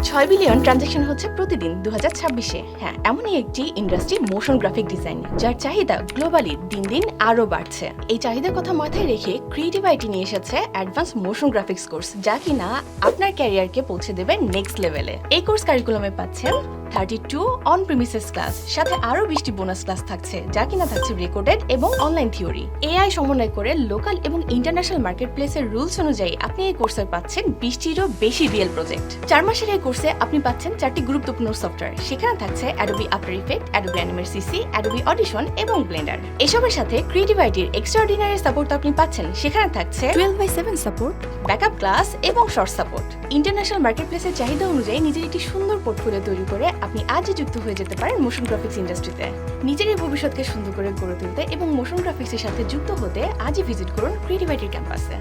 6 billion transaction হচ্ছে প্রতিদিন 2026-এ। হ্যাঁ, এমনই একটি ইন্ডাস্ট্রি মোশন গ্রাফিক ডিজাইন, যার চাহিদা গ্লোবালি দিন দিন আরও বাড়ছে। এই চাহিদার কথা মাথায় রেখে ক্রিয়েটিভ আইটি নিয়ে এসেছে অ্যাডভান্স মোশন গ্রাফিক্স কোর্স, যা কিনা আপনার ক্যারিয়ারকে পৌঁছে দেবে নেক্সট লেভেলে। এই কোর্স কারিকুলামে পাচ্ছেন 32 অন প্রিমিসেস ক্লাস, সাথে আরও 20টি বোনাস ক্লাস থাকছে, যা কিনা থাকছে রেকর্ডেড এবং অনলাইন থিওরি। এআই সমন্বয় করে লোকাল এবং ইন্টারন্যাশনাল মার্কেট প্লেসের রুলস অনুযায়ী আপনি এই কোর্সে পাচ্ছেন 20টিরও বেশি রিয়েল প্রজেক্ট। 4 মাসের এই কোর্সে আপনি পাচ্ছেন 4টি গুরুত্বপূর্ণ সফটওয়্যার। সেখানে থাকছে Adobe after effect, Adobe animate CC, Adobe audition এবং ব্লেন্ডার। এসবের সাথে ক্রিয়েটিভ আইটির এক্সট্রাঅর্ডিনারি সাপোর্ট আপনি পাচ্ছেন। সেখানে থাকছে 12/7 সাপোর্ট, ব্যাকআপ ক্লাস এবং শর্ট সাপোর্ট। ইন্টারন্যাশনাল মার্কেট প্লেসের চাহিদা অনুযায়ী নিজের একটি সুন্দর পোর্টফোলিও তৈরি করে আপনি আজই যুক্ত হয়ে যেতে পারেন মোশন গ্রাফিক্স ইন্ডাস্ট্রিতে। নিজের এই ভবিষ্যৎকে সুন্দর করে গড়ে তুলতে এবং মোশন গ্রাফিক্সের সাথে যুক্ত হতে আজই ভিজিট করুন ক্রিয়েটিভ আইটির ক্যাম্পাসে।